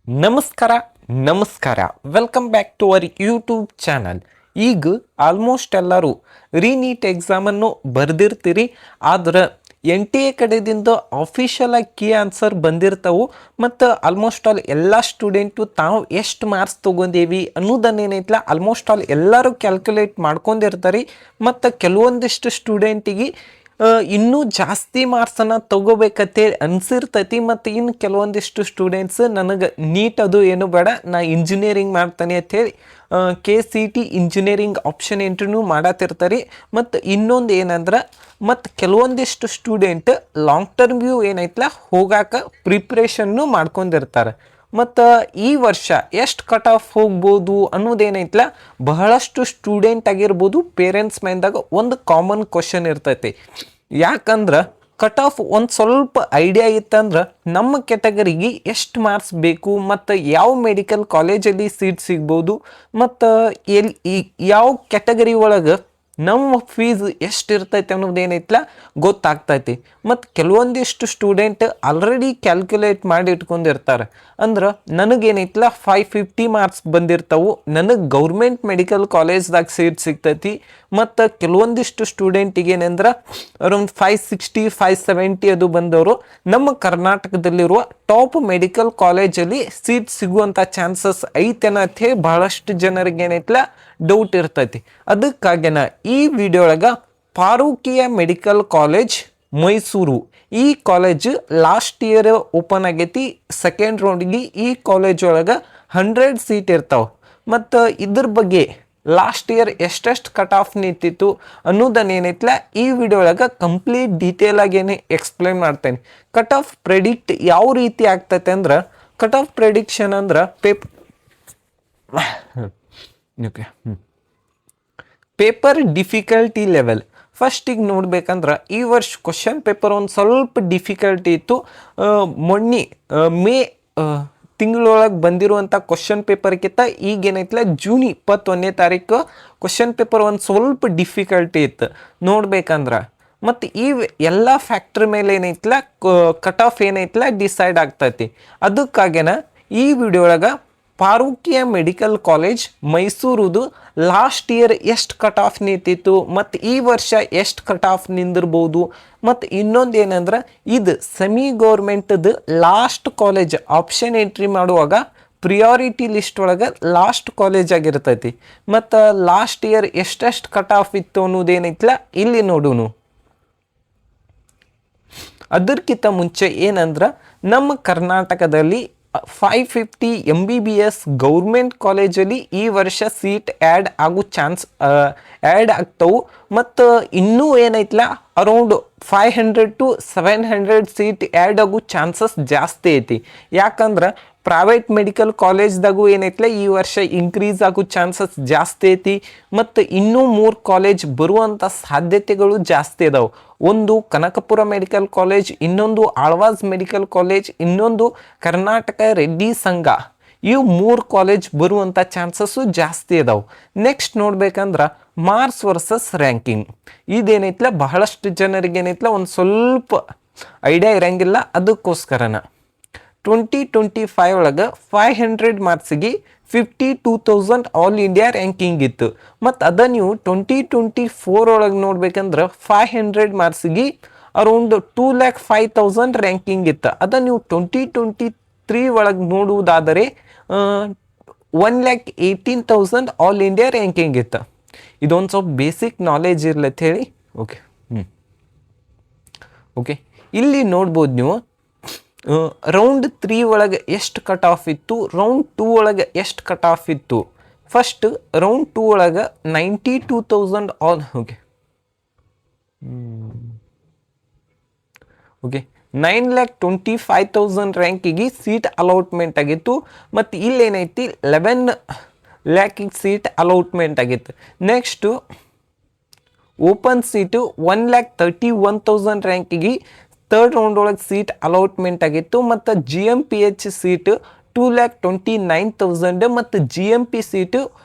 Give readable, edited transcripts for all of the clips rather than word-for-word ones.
ನಮಸ್ಕಾರ ನಮಸ್ಕಾರ welcome back to our YouTube channel. ಈಗ ಆಲ್ಮೋಸ್ಟ್ ಎಲ್ಲರೂ ರೀನೀಟ್ ಎಕ್ಸಾಮನ್ನು ಬರೆದಿರ್ತೀರಿ. ಆದ್ರೆ ಎನ್ ಟಿ ಎ ಕಡೆದಿಂದ ಆಫಿಷಿಯಲ್ ಆಗಿ ಕೀ ಆನ್ಸರ್ ಬಂದಿರ್ತಾವೆ ಮತ್ತು ಆಲ್ಮೋಸ್ಟ್ ಆಲ್ ಎಲ್ಲ ಸ್ಟೂಡೆಂಟು ತಾವು ಎಷ್ಟು ಮಾರ್ಕ್ಸ್ ತೊಗೊಂಡೇವಿ ಅನ್ನೋದನ್ನೇನೈತಲ್ಲ ಆಲ್ಮೋಸ್ಟ್ ಆಲ್ ಎಲ್ಲರೂ ಕ್ಯಾಲ್ಕುಲೇಟ್ ಮಾಡ್ಕೊಂಡಿರ್ತಾರೆ. ಮತ್ತು ಕೆಲವೊಂದಿಷ್ಟು ಸ್ಟೂಡೆಂಟಿಗೆ ಇನ್ನೂ ಜಾಸ್ತಿ ಮಾರ್ಕ್ಸನ್ನು ತೊಗೋಬೇಕಂತೇಳಿ ಅನಿಸಿರ್ತೈತಿ. ಮತ್ತು ಇನ್ನು ಕೆಲವೊಂದಿಷ್ಟು ಸ್ಟೂಡೆಂಟ್ಸ್ ನನಗೆ ನೀಟ್ ಅದು ಏನು ಬೇಡ, ನಾ ಇಂಜಿನಿಯರಿಂಗ್ ಮಾಡ್ತಾನೆ ಅಂಥೇಳಿ KCET ಇಂಜಿನಿಯರಿಂಗ್ ಆಪ್ಷನ್ ಎಂಟ್ರಿನೂ ಮಾಡತ್ತಿರ್ತಾರೆ. ಮತ್ತು ಇನ್ನೊಂದು ಏನಂದ್ರೆ ಮತ್ತು ಕೆಲವೊಂದಿಷ್ಟು ಸ್ಟೂಡೆಂಟ್ ಲಾಂಗ್ ಟರ್ಮ್ ವ್ಯೂ ಏನೈತಲ್ಲ ಹೋಗಾಕ ಪ್ರಿಪ್ರೇಷನ್ನು ಮಾಡ್ಕೊಂಡಿರ್ತಾರೆ. ಮತ್ತು ಈ ವರ್ಷ ಎಷ್ಟು ಕಟ್ ಆಫ್ ಹೋಗ್ಬೋದು ಅನ್ನೋದೇನೈತಲ್ಲ ಬಹಳಷ್ಟು ಸ್ಟೂಡೆಂಟ್ ಆಗಿರ್ಬೋದು ಪೇರೆಂಟ್ಸ್ ಮೈಂದಾಗ ಒಂದು ಕಾಮನ್ ಕ್ವಶನ್ ಇರ್ತೈತಿ. ಯಾಕಂದ್ರೆ ಕಟ್ ಆಫ್ ಒಂದು ಸ್ವಲ್ಪ ಐಡಿಯಾ ಇತ್ತಂದ್ರೆ ನಮ್ಮ ಕ್ಯಾಟಗರಿಗೆ ಎಷ್ಟು ಮಾರ್ಕ್ಸ್ ಬೇಕು ಮತ್ತು ಯಾವ ಮೆಡಿಕಲ್ ಕಾಲೇಜಲ್ಲಿ ಸೀಟ್ ಸಿಗ್ಬೋದು ಮತ್ತು ಯಾವ ಕ್ಯಾಟಗರಿ ಒಳಗೆ ನಮ್ಮ ಫೀಸ್ ಎಷ್ಟು ಇರ್ತೈತೆ ಅನ್ನೋದೇನೈತಲ್ಲ ಗೊತ್ತಾಗ್ತೈತಿ. ಮತ್ತು ಕೆಲವೊಂದಿಷ್ಟು ಸ್ಟೂಡೆಂಟ್ ಆಲ್ರೆಡಿ ಕ್ಯಾಲ್ಕುಲೇಟ್ ಮಾಡಿ ಇಟ್ಕೊಂಡಿರ್ತಾರೆ. ಅಂದ್ರೆ ನನಗೇನೈತಲ್ಲ 550 ಮಾರ್ಕ್ಸ್ ಬಂದಿರ್ತಾವೆ, ನನಗೆ ಗೌರ್ಮೆಂಟ್ ಮೆಡಿಕಲ್ ಕಾಲೇಜ್ದಾಗ ಸೀಟ್ ಸಿಗ್ತೈತಿ. ಮತ್ತು ಕೆಲವೊಂದಿಷ್ಟು ಸ್ಟೂಡೆಂಟಿಗೆ ಏನಂದ್ರೆ ಅರೌಂಡ್ 560 570 ಅದು ಬಂದವರು ನಮ್ಮ ಕರ್ನಾಟಕದಲ್ಲಿರುವ ಟಾಪ್ ಮೆಡಿಕಲ್ ಕಾಲೇಜಲ್ಲಿ ಸೀಟ್ ಸಿಗುವಂಥ ಚಾನ್ಸಸ್ ಐತೆನ ಅಂತ ಹೇಳಿ ಬಹಳಷ್ಟು ಜನರಿಗೆ ಏನೈತಲ್ಲ ಡೌಟ್ ಇರ್ತೈತಿ. ಅದಕ್ಕಾಗಿನ ಈ ವಿಡಿಯೋ ಒಳಗೆ ಫಾರೂಕಿಯ ಮೆಡಿಕಲ್ ಕಾಲೇಜ್ ಮೈಸೂರು ಈ ಕಾಲೇಜ್ ಲಾಸ್ಟ್ ಇಯರ್ ಓಪನ್ ಆಗೈತಿ. ಸೆಕೆಂಡ್ ರೌಂಡ್ಗೆ ಈ ಕಾಲೇಜ್ ಒಳಗೆ 100 ಸೀಟ್ ಇರ್ತಾವೆ. ಮತ್ತು ಇದ್ರ ಬಗ್ಗೆ ಲಾಸ್ಟ್ ಇಯರ್ ಎಷ್ಟೆಷ್ಟು ಕಟ್ ಆಫ್ ನಿಂತಿತ್ತು ಅನ್ನೋದನ್ನೇನೈತಲ್ಲ ಈ ವಿಡಿಯೋ ಒಳಗೆ ಕಂಪ್ಲೀಟ್ ಡೀಟೇಲ್ ಆಗೇನೆ ಎಕ್ಸ್ಪ್ಲೇನ್ ಮಾಡ್ತೇನೆ. ಕಟ್ ಆಫ್ ಪ್ರೆಡಿಕ್ಟ್ ಯಾವ ರೀತಿ ಆಗ್ತೈತೆ ಅಂದ್ರೆ ಕಟ್ ಆಫ್ ಪ್ರೆಡಿಕ್ಷನ್ ಅಂದ್ರೆ ಪೇಪರ್ ಡಿಫಿಕಲ್ಟಿ ಲೆವೆಲ್. ಫಸ್ಟಿಗೆ ನೋಡ್ಬೇಕಂದ್ರೆ ಈ ವರ್ಷ ಕ್ವಶನ್ ಪೇಪರ್ ಒಂದು ಸ್ವಲ್ಪ ಡಿಫಿಕಲ್ಟಿ ಇತ್ತು. ಮೇ ತಿಂಗಳೊಳಗೆ ಬಂದಿರುವಂಥ ಕ್ವಶನ್ ಪೇಪರ್ಗಿಂತ ಈಗೇನೈತಲ್ಲ ಜೂನ್ 21ನೇ ತಾರೀಕು ಕ್ವಶನ್ ಪೇಪರ್ ಒಂದು ಸ್ವಲ್ಪ ಡಿಫಿಕಲ್ಟಿ ಇತ್ತು ನೋಡ್ಬೇಕಂದ್ರೆ. ಮತ್ತು ಈ ಎಲ್ಲ ಫ್ಯಾಕ್ಟ್ರ್ ಮೇಲೆ ಏನೈತಲ್ಲ ಕಟ್ ಆಫ್ ಏನೈತಲ್ಲ ಡಿಸೈಡ್ ಆಗ್ತೈತಿ. ಅದಕ್ಕಾಗೇನ ಈ ವಿಡಿಯೋ ಒಳಗೆ ಫಾರೂಕಿಯ ಮೆಡಿಕಲ್ ಕಾಲೇಜ್ ಮೈಸೂರುದು ಲಾಸ್ಟ್ ಇಯರ್ ಎಷ್ಟು ಕಟ್ ಆಫ್ ನಿಂತಿತ್ತು ಮತ್ತು ಈ ವರ್ಷ ಎಷ್ಟು ಕಟ್ ಆಫ್ ನಿಂದಿರ್ಬೋದು. ಮತ್ತು ಇನ್ನೊಂದು ಏನಂದ್ರೆ ಇದು ಸೆಮಿ ಗೌರ್ಮೆಂಟದು ಲಾಸ್ಟ್ ಕಾಲೇಜ್ ಆಪ್ಷನ್ ಎಂಟ್ರಿ ಮಾಡುವಾಗ ಪ್ರಿಯಾರಿಟಿ ಲಿಸ್ಟ್ ಒಳಗೆ ಲಾಸ್ಟ್ ಕಾಲೇಜ್ ಆಗಿರ್ತೈತಿ. ಮತ್ತು ಲಾಸ್ಟ್ ಇಯರ್ ಎಷ್ಟೆಷ್ಟು ಕಟ್ ಆಫ್ ಇತ್ತು ಅನ್ನೋದೇನೈತಲ್ಲ ಇಲ್ಲಿ ನೋಡೋನು. ಅದಕ್ಕಿಂತ ಮುಂಚೆ ಏನಂದ್ರೆ ನಮ್ಮ ಕರ್ನಾಟಕದಲ್ಲಿ 550 MBBS ಗೌರ್ಮೆಂಟ್ ಕಾಲೇಜಲ್ಲಿ ಈ ವರ್ಷ ಸೀಟ್ ಆ್ಯಡ್ ಆಗೋ ಚಾನ್ಸ್ ಆ್ಯಡ್ ಆಗ್ತವೆ. ಮತ್ತು ಇನ್ನೂ ಏನೈತಲ್ಲ ಅರೌಂಡ್ 500 to 700 ಸೀಟ್ ಆ್ಯಡ್ ಆಗೋ ಚಾನ್ಸಸ್ ಜಾಸ್ತಿ ಐತಿ. ಯಾಕಂದ್ರೆ ಪ್ರೈವೇಟ್ ಮೆಡಿಕಲ್ ಕಾಲೇಜ್ದಾಗೂ ಏನೈತಲ್ಲ ಈ ವರ್ಷ ಇನ್ಕ್ರೀಸ್ ಆಗೋ ಚಾನ್ಸಸ್ ಜಾಸ್ತಿ ಐತಿ. ಮತ್ತು ಇನ್ನೂ 3 ಕಾಲೇಜ್ ಬರುವಂಥ ಸಾಧ್ಯತೆಗಳು ಜಾಸ್ತಿ ಇದಾವೆ. ಒಂದು ಕನಕಪುರ ಮೆಡಿಕಲ್ ಕಾಲೇಜ್, ಇನ್ನೊಂದು ಆಳ್ವಾಸ್ ಮೆಡಿಕಲ್ ಕಾಲೇಜ್, ಇನ್ನೊಂದು ಕರ್ನಾಟಕ ರೆಡ್ಡಿ ಸಂಘ. ಇವು 3 ಕಾಲೇಜ್ ಬರುವಂಥ ಚಾನ್ಸಸ್ಸು ಜಾಸ್ತಿ ಇದಾವೆ. ನೆಕ್ಸ್ಟ್ ನೋಡ್ಬೇಕಂದ್ರೆ ಮಾರ್ಕ್ಸ್ ವರ್ಸಸ್ ರ್ಯಾಂಕಿಂಗ್. ಇದೇನೈತಲ್ಲ ಬಹಳಷ್ಟು ಜನರಿಗೆ ಏನೈತಲ್ಲ ಒಂದು ಸ್ವಲ್ಪ ಐಡಿಯಾ ಇರಂಗಿಲ್ಲ. ಅದಕ್ಕೋಸ್ಕರನ 2025 ಒಳಗೆ 500 ಮಾರ್ಕ್ಸಿಗೆ 52,000 ಆಲ್ ಇಂಡಿಯಾ ರ್ಯಾಂಕಿಂಗ್ ಇತ್ತು. ಮತ್ತು ಅದ ನೀವು 2024 ಒಳಗೆ ನೋಡ್ಬೇಕಂದ್ರೆ 500 ಮಾರ್ಕ್ಸಿಗೆ ಅರೌಂಡ್ 205,000 ರ್ಯಾಂಕಿಂಗ್ ಇತ್ತು. ಅದ ನೀವು 2023 ಒಳಗೆ ನೋಡುವುದಾದರೆ 118,000 ಆಲ್ ಇಂಡಿಯಾ ರ್ಯಾಂಕಿಂಗ್ ಇತ್ತು. ಇದೊಂದು ಸ್ವಲ್ಪ ಬೇಸಿಕ್ ನಾಲೆಜ್ ಇರ್ಲತ್ತ ಹೇಳಿ. ಓಕೆ ಇಲ್ಲಿ ನೋಡ್ಬೋದು ನೀವು ರೌಂಡ್ 3 ಒಳಗೆ ಎಷ್ಟು ಕಟ್ ಆಫ್ ಇತ್ತು, ರೌಂಡ್ 2 ಒಳಗೆ ಎಷ್ಟು ಕಟ್ ಆಫ್ ಇತ್ತು. ಫಸ್ಟ್ ರೌಂಡ್ 2 ಒಳಗೆ 92,000 ಆಲ್ ಓಕೆ 9,25,000 ರ್ಯಾಂಕಿಗೆ ಸೀಟ್ ಅಲೌಟ್ಮೆಂಟ್ ಆಗಿತ್ತು. ಮತ್ತು ಇಲ್ಲೇನೈತಿ 11 ಲ್ಯಾಕಿಗೆ ಸೀಟ್ ಅಲೌಟ್ಮೆಂಟ್ ಆಗಿತ್ತು. ನೆಕ್ಸ್ಟು ಓಪನ್ ಸೀಟು 1,31,000 ರ್ಯಾಂಕಿಗೆ ಥರ್ಡ್ ರೌಂಡ್ ಒಳಗೆ ಸೀಟ್ ಅಲೌಟ್ಮೆಂಟ್ ಆಗಿತ್ತು. ಮತ್ತು GMPH ಸೀಟು 2,29,000 ಮತ್ತು GMP ಸೀಟು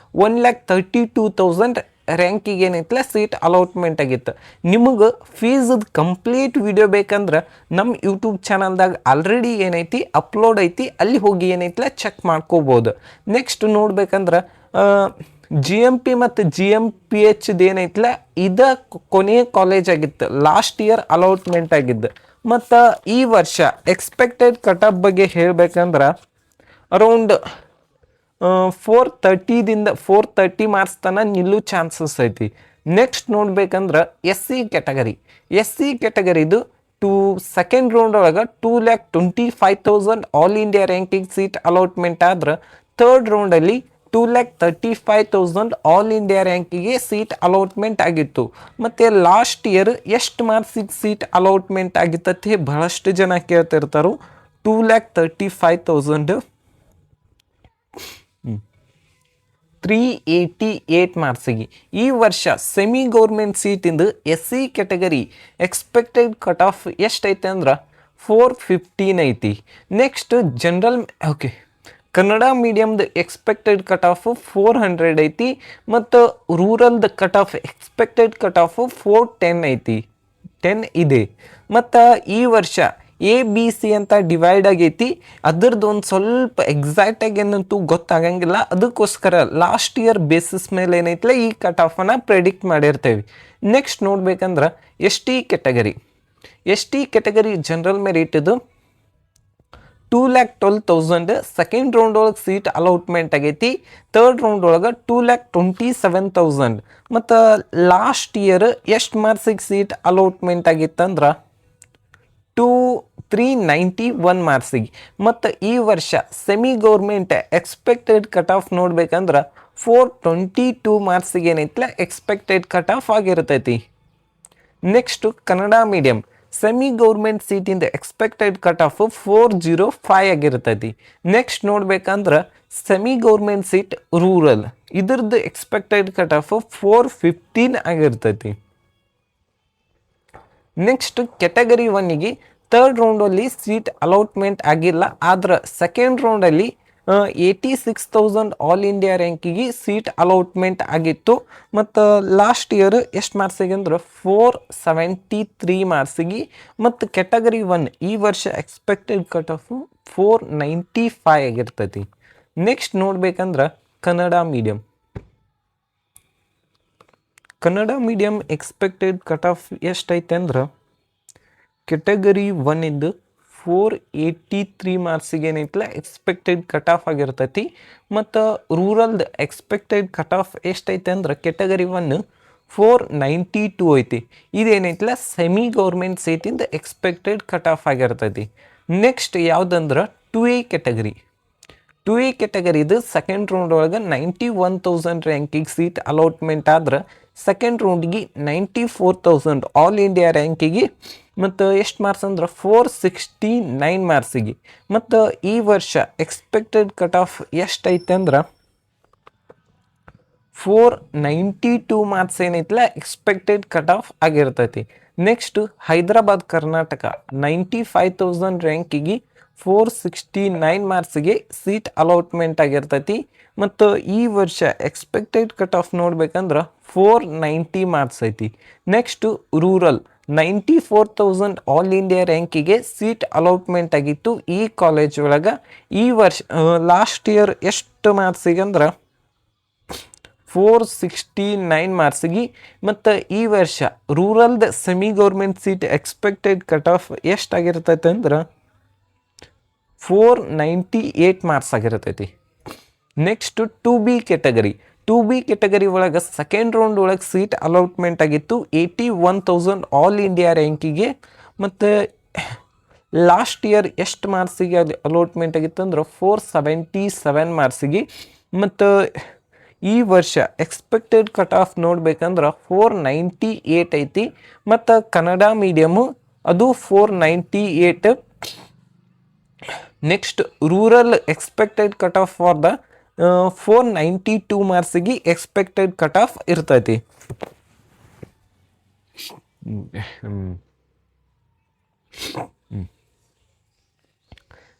1,32,000 ರ್ಯಾಂಕಿಗೆ ಏನೈತಲ್ಲ ಸೀಟ್ ಅಲಾಟ್ಮೆಂಟ್ ಆಗಿತ್ತು. ನಿಮಗೆ ಫೀಸದ ಕಂಪ್ಲೀಟ್ ವಿಡಿಯೋ ಬೇಕಂದ್ರೆ ನಮ್ಮ ಯೂಟ್ಯೂಬ್ ಚಾನಲ್ದಾಗ ಆಲ್ರೆಡಿ ಏನೈತಿ ಅಪ್ಲೋಡ್ ಐತಿ, ಅಲ್ಲಿ ಹೋಗಿ ಏನೈತಲ್ಲ ಚೆಕ್ ಮಾಡ್ಕೋಬೋದು. ನೆಕ್ಸ್ಟ್ ನೋಡ್ಬೇಕಂದ್ರೆ GMP ಮತ್ತು GMPHದು ಏನೈತಲ್ಲ ಇದು ಕೊನೆಯ ಕಾಲೇಜ್ ಆಗಿತ್ತು, ಲಾಸ್ಟ್ ಇಯರ್ ಅಲಾಟ್ಮೆಂಟ್ ಆಗಿದ್ದು. ಮತ್ತು ಈ ವರ್ಷ ಎಕ್ಸ್ಪೆಕ್ಟೆಡ್ ಕಟಪ್ ಬಗ್ಗೆ ಹೇಳ್ಬೇಕಂದ್ರೆ ಅರೌಂಡ್ 430 ಮಾರ್ಕ್ಸ್ ತನಕ ನಿಲ್ಲೋ ಚಾನ್ಸಸ್ ಐತಿ. ನೆಕ್ಸ್ಟ್ ನೋಡ್ಬೇಕಂದ್ರೆ ಎಸ್ ಸಿ ಕ್ಯಾಟಗರಿದು ಸೆಕೆಂಡ್ ರೌಂಡ್ ಒಳಗೆ 2,25,000 all India ranking seat allotment ಆದ್ರೆ, ಥರ್ಡ್ ರೌಂಡಲ್ಲಿ 2,35,000 ಆಲ್ ಇಂಡಿಯಾ ರ್ಯಾಂಕಿಗೆ ಸೀಟ್ ಅಲಾಟ್ಮೆಂಟ್ ಆಗಿತ್ತು. ಮತ್ತು ಲಾಸ್ಟ್ ಇಯರ್ ಎಷ್ಟು ಮಾರ್ಕ್ಸಿಗೆ ಸೀಟ್ ಅಲಾಟ್ಮೆಂಟ್ ಆಗಿತ್ತಂತೆ ಬಹಳಷ್ಟು ಜನ ಕೇಳ್ತಿರ್ತಾರೆ. 2,35,000 388 ಮಾರ್ಕ್ಸಿಗೆ. ಈ ವರ್ಷ ಸೆಮಿ ಗೌರ್ಮೆಂಟ್ ಸೀಟಿಂದು SC category expected cut off ಎಷ್ಟೈತೆ ಅಂದ್ರೆ 415 ಐತಿ. ನೆಕ್ಸ್ಟ್ ಜನರಲ್ ಕನ್ನಡ ಮೀಡಿಯಮ್ದು ಎಕ್ಸ್ಪೆಕ್ಟೆಡ್ ಕಟ್ ಆಫ್ 400 ಐತಿ. ಮತ್ತು ರೂರಲ್ದು cut off expected cut off 410 ಐತಿ, 10 ಇದೆ. ಮತ್ತು ಈ ವರ್ಷ ABC ಅಂತ ಡಿವೈಡ್ ಆಗೈತಿ. ಅದ್ರದ್ದು ಒಂದು ಸ್ವಲ್ಪ ಎಕ್ಸಾಕ್ಟಾಗಿ ಏನಂತೂ ಗೊತ್ತಾಗಂಗಿಲ್ಲ. ಅದಕ್ಕೋಸ್ಕರ ಲಾಸ್ಟ್ ಇಯರ್ ಬೇಸಿಸ್ ಮೇಲೆ ಏನೈತಿಲ್ಲ ಈ ಕಟ್ ಆಫನ್ನು ಪ್ರೆಡಿಕ್ಟ್ ಮಾಡಿರ್ತೇವೆ. ನೆಕ್ಸ್ಟ್ ನೋಡ್ಬೇಕಂದ್ರೆ ಎಸ್ ಟಿ ಕ್ಯಾಟಗರಿ ಜನರಲ್ ಮೆರಿಟ್ದು 2,12,000 ಸೆಕೆಂಡ್ ರೌಂಡ್ ಒಳಗೆ ಸೀಟ್ ಅಲಾಟ್ಮೆಂಟ್ ಆಗೈತಿ. ಥರ್ಡ್ ರೌಂಡ್ ಒಳಗೆ 2,27,000. ಮತ್ತು ಲಾಸ್ಟ್ ಇಯರ್ ಎಷ್ಟು ಮಾರ್ಕ್ಸಿಗೆ ಸೀಟ್ ಅಲಾಟ್ಮೆಂಟ್ ಆಗಿತ್ತಂದ್ರೆ 391 ಮಾರ್ಕ್ಸಿಗೆ. ಮತ್ತು ಈ ವರ್ಷ semi government expected cut off ನೋಡ್ಬೇಕಂದ್ರೆ 422 ಮಾರ್ಕ್ಸಿಗೆ ಏನೈತಿಲ್ಲ ಎಕ್ಸ್ಪೆಕ್ಟೆಡ್ ಕಟ್ ಆಫ್ ಆಗಿರ್ತೈತಿ. Next Kannada medium semi government ಸೀಟಿಂದ ಎಕ್ಸ್ಪೆಕ್ಟೆಡ್ ಕಟ್ ಆಫ್ 405 ಆಗಿರ್ತೈತಿ. ನೆಕ್ಸ್ಟ್ ನೋಡ್ಬೇಕಂದ್ರೆ ಸೆಮಿ ಗೌರ್ಮೆಂಟ್ ಸೀಟ್ ರೂರಲ್ ಇದ್ರದ್ದು ಎಕ್ಸ್ಪೆಕ್ಟೆಡ್ ಕಟ್ ಆಫ್ 415 ಆಗಿರ್ತೈತಿ. ನೆಕ್ಸ್ಟ್ ಕ್ಯಾಟಗರಿ 1ಗೆ ಥರ್ಡ್ ರೌಂಡಲ್ಲಿ ಸೀಟ್ ಅಲಾಟ್ಮೆಂಟ್ ಆಗಿಲ್ಲ. ಆದ್ರೆ ಸೆಕೆಂಡ್ ರೌಂಡಲ್ಲಿ 86,000 ಆಲ್ ಇಂಡಿಯಾ ರ್ಯಾಂಕಿಗೆ ಸೀಟ್ ಅಲಾಟ್ಮೆಂಟ್ ಆಗಿತ್ತು. ಮತ್ತು ಲಾಸ್ಟ್ ಇಯರ್ ಎಷ್ಟು ಮಾರ್ಕ್ಸಿಗೆ ಅಂದ್ರೆ 473 ಮಾರ್ಕ್ಸಿಗೆ. ಮತ್ತು ಕ್ಯಾಟಗರಿ 1 ಈ ವರ್ಷ ಎಕ್ಸ್ಪೆಕ್ಟೆಡ್ ಕಟ್ ಆಫ್ 495 ಆಗಿರ್ತೈತಿ. ನೆಕ್ಸ್ಟ್ ನೋಡ್ಬೇಕಂದ್ರೆ Kannada medium expected cut off ಎಷ್ಟೈತೆ ಅಂದ್ರೆ ಕ್ಯಾಟಗರಿ 1 483 ಮಾರ್ಕ್ಸಿಗೆ ಏನೈತಿಲ್ಲ ಎಕ್ಸ್ಪೆಕ್ಟೆಡ್ ಕಟ್ ಆಫ್ ಆಗಿರ್ತೈತಿ. ಮತ್ತು ರೂರಲ್ದು ಎಕ್ಸ್ಪೆಕ್ಟೆಡ್ ಕಟ್ ಆಫ್ ಎಷ್ಟೈತೆ ಅಂದ್ರೆ ಕ್ಯಾಟಗರಿ 1 492 ಐತಿ. ಇದೇನೈತಿಲ್ಲ ಸೆಮಿ ಗೌರ್ಮೆಂಟ್ ಸೀಟಿಂದ ಎಕ್ಸ್ಪೆಕ್ಟೆಡ್ ಕಟ್ ಆಫ್ ಆಗಿರ್ತೈತಿ. ನೆಕ್ಸ್ಟ್ ಯಾವುದಂದ್ರೆ 2A ಕ್ಯಾಟಗರಿದು ಸೆಕೆಂಡ್ ರೌಂಡ್ ಒಳಗೆ 91,000 ರ್ಯಾಂಕಿಗೆ ಸೀಟ್ ಅಲಾಟ್ಮೆಂಟ್ ಆದ್ರೆ ಸೆಕೆಂಡ್ ರೌಂಡಿಗೆ 94,000 ಆಲ್ ಇಂಡಿಯಾ ರ್ಯಾಂಕಿಗೆ. ಮತ್ತು ಎಷ್ಟು ಮಾರ್ಕ್ಸ್ ಅಂದ್ರೆ 469 ಮಾರ್ಕ್ಸಿಗೆ. ಮತ್ತು ಈ ವರ್ಷ ಎಕ್ಸ್ಪೆಕ್ಟೆಡ್ ಕಟ್ ಆಫ್ ಎಷ್ಟೈತೆ ಅಂದ್ರೆ 492 ಮಾರ್ಕ್ಸ್ ಏನೈತಿಲ್ಲ ಎಕ್ಸ್ಪೆಕ್ಟೆಡ್ ಕಟ್ ಆಫ್ ಆಗಿರ್ತೈತಿ. ನೆಕ್ಸ್ಟ್ ಹೈದರಾಬಾದ್ ಕರ್ನಾಟಕ 95,000 ರ್ಯಾಂಕಿಗೆ 469 ಮಾರ್ಕ್ಸಿಗೆ ಸೀಟ್ ಅಲಾಟ್ಮೆಂಟ್ ಆಗಿರ್ತೈತಿ. ಮತ್ತು ಈ ವರ್ಷ ಎಕ್ಸ್ಪೆಕ್ಟೆಡ್ ಕಟ್ ಆಫ್ ನೋಡ್ಬೇಕಂದ್ರೆ 490 ಮಾರ್ಕ್ಸ್ ಐತಿ. ನೆಕ್ಸ್ಟು ರೂರಲ್ 94,000 ಆಲ್ ಇಂಡಿಯಾ ರ್ಯಾಂಕಿಗೆ ಸೀಟ್ ಅಲಾಟ್ಮೆಂಟ್ ಆಗಿತ್ತು ಈ ಕಾಲೇಜ್ ಒಳಗೆ. ಈ ವರ್ಷ ಲಾಸ್ಟ್ ಇಯರ್ ಎಷ್ಟು ಮಾರ್ಕ್ಸಿಗೆ ಅಂದ್ರೆ 469 ಮಾರ್ಕ್ಸಿಗೆ. ಮತ್ತು ಈ ವರ್ಷ ರೂರಲ್ದ semi government seat expected cut off ಎಷ್ಟಾಗಿರ್ತೈತೆ ಅಂದ್ರೆ 498 ಮಾರ್ಕ್ಸ್ ಆಗಿರ್ತೈತಿ. ನೆಕ್ಸ್ಟ್ 2B ಕ್ಯಾಟಗರಿ ಒಳಗೆ ಸೆಕೆಂಡ್ ರೌಂಡ್ ಒಳಗೆ ಸೀಟ್ ಅಲಾಟ್ಮೆಂಟ್ ಆಗಿತ್ತು 81,000 ಆಲ್ ಇಂಡಿಯಾ ರ್ಯಾಂಕಿಗೆ. ಮತ್ತು ಲಾಸ್ಟ್ ಇಯರ್ ಎಷ್ಟು ಮಾರ್ಕ್ಸಿಗೆ ಅಲ್ಲಿ ಅಲಾಟ್ಮೆಂಟ್ ಆಗಿತ್ತು ಅಂದ್ರೆ 477 ಮಾರ್ಕ್ಸಿಗೆ. ಮತ್ತು ಈ ವರ್ಷ ಎಕ್ಸ್ಪೆಕ್ಟೆಡ್ ಕಟ್ ಆಫ್ ನೋಡ್ಬೇಕಂದ್ರೆ 498 ಐತಿ. ಮತ್ತು ಕನ್ನಡ ಮೀಡಿಯಮು ಅದು 498. Next rural expected cut off for the 492 ಮಾರ್ಕ್ಸಿಗೆ ಎಕ್ಸ್ಪೆಕ್ಟೆಡ್ ಕಟ್ ಆಫ್ ಇರ್ತೈತಿ.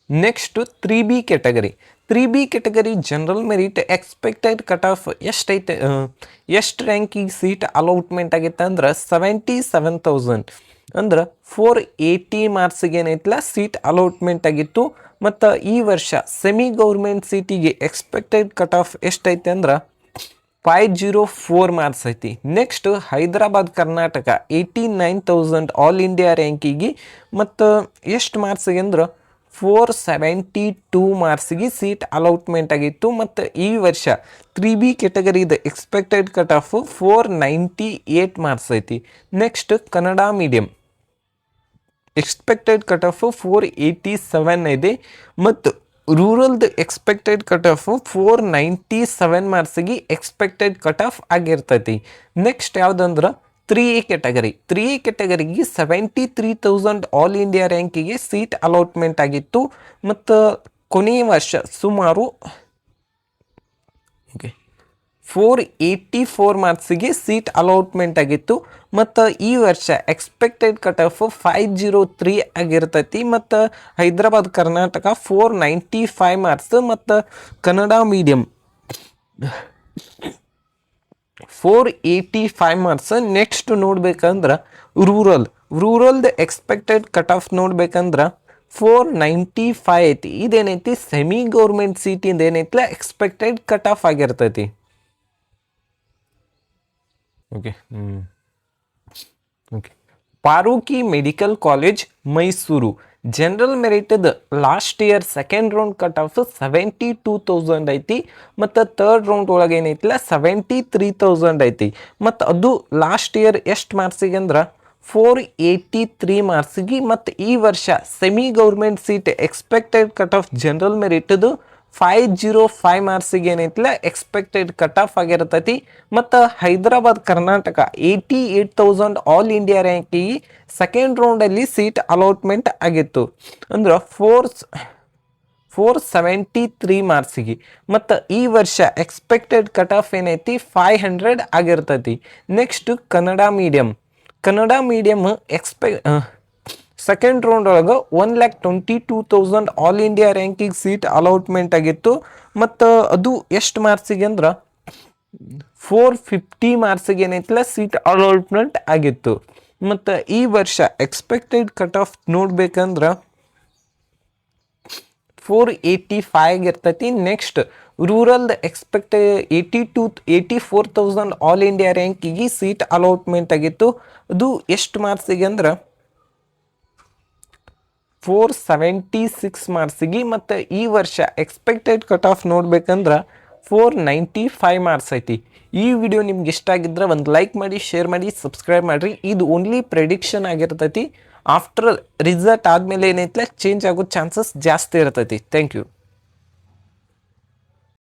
Next 3B category. 3B category general merit expected cut off ಎಷ್ಟೈತೆ, ಎಷ್ಟು ರ್ಯಾಂಕಿಗೆ ಸೀಟ್ ಅಲೌಟ್ಮೆಂಟ್ ಆಗೈತೆ ಅಂದ್ರೆ 77,000 ಅಂದ್ರೆ 480 ಮಾರ್ಕ್ಸಿಗೆ ಏನೈತಿಲ್ಲ ಸೀಟ್ ಅಲೌಟ್ಮೆಂಟ್ ಆಗಿತ್ತು. ಮತ್ತು ಈ ವರ್ಷ ಸೆಮಿ ಗೌರ್ಮೆಂಟ್ ಸೀಟಿಗೆ ಎಕ್ಸ್ಪೆಕ್ಟೆಡ್ ಕಟ್ ಆಫ್ ಎಷ್ಟೈತೆ ಅಂದ್ರೆ 504 ಮಾರ್ಕ್ಸ್ ಐತಿ. Next Hyderabad Karnataka 89,000 all India ರ್ಯಾಂಕಿಗೆ ಮತ್ತು ಎಷ್ಟು ಮಾರ್ಕ್ಸಿಗೆ ಅಂದ್ರೆ 472 ಮಾರ್ಕ್ಸಿಗೆ ಸೀಟ್ ಅಲೌಟ್ಮೆಂಟ್ ಆಗಿತ್ತು. ಮತ್ತು ಈ ವರ್ಷ 3B ಕ್ಯಾಟಗರಿದ ಎಕ್ಸ್ಪೆಕ್ಟೆಡ್ ಕಟ್ ಆಫ್ 498 ಮಾರ್ಕ್ಸ್ ಐತಿ. Next Kannada medium expected cut off 487 ಇದೆ. ಮತ್ತು ರೂರಲ್ದು ಎಕ್ಸ್ಪೆಕ್ಟೆಡ್ ಕಟ್ ಆಫ್ 497 ಮಾರ್ಕ್ಸಿಗೆ ಎಕ್ಸ್ಪೆಕ್ಟೆಡ್ ಕಟ್ ಆಫ್ ಆಗಿರ್ತೈತಿ. ನೆಕ್ಸ್ಟ್ ಯಾವುದಂದ್ರೆ 3A ಕ್ಯಾಟಗರಿ. 3A ಕ್ಯಾಟಗರಿಗೆ 73,000 ಆಲ್ ಇಂಡಿಯಾ ರ್ಯಾಂಕಿಗೆ ಸೀಟ್ ಅಲೌಟ್ಮೆಂಟ್ ಆಗಿತ್ತು. ಮತ್ತು ಕೊನೆಯ ವರ್ಷ ಸುಮಾರು 484 ಮಾರ್ಕ್ಸಿಗೆ ಸೀಟ್ ಅಲೌಟ್ಮೆಂಟ್ ಆಗಿತ್ತು. ಮತ್ತು ಈ ವರ್ಷ ಎಕ್ಸ್ಪೆಕ್ಟೆಡ್ ಕಟ್ ಆಫ್ 503 ಆಗಿರ್ತೈತಿ. ಮತ್ತು ಹೈದರಾಬಾದ್ ಕರ್ನಾಟಕ 495 ಮಾರ್ಕ್ಸ್ ಮತ್ತು ಕನ್ನಡ ಮೀಡಿಯಂ 485 ಮಾರ್ಕ್ಸ್. ನೆಕ್ಸ್ಟ್ ನೋಡ್ಬೇಕಂದ್ರೆ ರೂರಲ್ದು ಎಕ್ಸ್ಪೆಕ್ಟೆಡ್ ಕಟ್ ಆಫ್ ನೋಡ್ಬೇಕಂದ್ರೆ 495 ಐತಿ. ಇದೇನೈತಿ ಸೆಮಿ ಗೌರ್ಮೆಂಟ್ ಸೀಟಿಂದ ಏನೈತಿಲ್ಲ ಎಕ್ಸ್ಪೆಕ್ಟೆಡ್ ಕಟ್ ಆಫ್ ಆಗಿರ್ತೈತಿ. Okay Farooqui medical college Mysuru general ಮೆರಿಟದ last year second round cut off 72,000 ಐತಿ. ಮತ್ತು ಥರ್ಡ್ ರೌಂಡ್ ಒಳಗೆ ಏನೈತಿಲ್ಲ 73,000 ಐತಿ. ಮತ್ತು ಅದು ಲಾಸ್ಟ್ ಇಯರ್ ಎಷ್ಟು ಮಾರ್ಕ್ಸಿಗೆ ಅಂದ್ರೆ 483 ಮಾರ್ಕ್ಸಿಗೆ. ಮತ್ತು ಈ ವರ್ಷ semi government seat expected cut off general ಮೆರಿಟದು 505 ಮಾರ್ಕ್ಸಿಗೆ ಏನೈತಿಲ್ಲ ಎಕ್ಸ್ಪೆಕ್ಟೆಡ್ ಕಟ್ ಆಫ್ ಆಗಿರ್ತೈತಿ. ಮತ್ತು ಹೈದರಾಬಾದ್ ಕರ್ನಾಟಕ 88,000 ಆಲ್ ಇಂಡಿಯಾ ರ್ಯಾಂಕಿಗೆ ಸೆಕೆಂಡ್ ರೌಂಡಲ್ಲಿ ಸೀಟ್ ಅಲೌಟ್ಮೆಂಟ್ ಆಗಿತ್ತು. ಅಂದ್ರೆ 473 ಮಾರ್ಕ್ಸಿಗೆ. ಮತ್ತು ಈ ವರ್ಷ ಎಕ್ಸ್ಪೆಕ್ಟೆಡ್ ಕಟ್ ಆಫ್ ಏನೈತಿ 500 ಆಗಿರ್ತೈತಿ. Next Kannada medium second round ಒಳಗೆ 122,000 ಆಲ್ ಇಂಡಿಯಾ ರ್ಯಾಂಕಿಗೆ ಸೀಟ್ ಅಲೌಟ್ಮೆಂಟ್ ಆಗಿತ್ತು. ಮತ್ತು ಅದು ಎಷ್ಟು ಮಾರ್ಕ್ಸಿಗೆ ಅಂದ್ರೆ 450 ಮಾರ್ಕ್ಸಿಗೆ ಏನೈತಿಲ್ಲ ಸೀಟ್ ಅಲೌಟ್ಮೆಂಟ್ ಆಗಿತ್ತು. ಮತ್ತು ಈ ವರ್ಷ ಎಕ್ಸ್ಪೆಕ್ಟೆಡ್ ಕಟ್ ಆಫ್ ನೋಡ್ಬೇಕಂದ್ರೆ 485 ಆಗಿರ್ತೈತಿ. ನೆಕ್ಸ್ಟ್ ರೂರಲ್ದು 84,000 ಆಲ್ ಇಂಡಿಯಾ ರ್ಯಾಂಕಿಗೆ ಸೀಟ್ ಅಲೌಟ್ಮೆಂಟ್ ಆಗಿತ್ತು. ಅದು ಎಷ್ಟು ಮಾರ್ಕ್ಸಿಗೆ ಅಂದ್ರೆ 476 ಮಾರ್ಕ್ಸಿಗೆ. ಮತ್ತು ಈ ವರ್ಷ ಎಕ್ಸ್ಪೆಕ್ಟೆಡ್ ಕಟ್ ಆಫ್ ನೋಡ್ಬೇಕಂದ್ರೆ 495 ಮಾರ್ಕ್ಸ್ ಐತಿ. ಈ ವಿಡಿಯೋ ನಿಮ್ಗೆ ಇಷ್ಟ ಆಗಿದ್ರೆ ಒಂದು ಲೈಕ್ ಮಾಡಿ, ಶೇರ್ ಮಾಡಿ, ಸಬ್ಸ್ಕ್ರೈಬ್ ಮಾಡಿರಿ. ಇದು ಓನ್ಲಿ ಪ್ರೆಡಿಕ್ಷನ್ ಆಗಿರ್ತೈತಿ. ಆಫ್ಟರ್ ರಿಸಲ್ಟ್ ಆದಮೇಲೆ ಏನೈತಿಲ್ಲ ಚೇಂಜ್ ಆಗೋ ಚಾನ್ಸಸ್ ಜಾಸ್ತಿ ಇರ್ತೈತಿ. Thank you.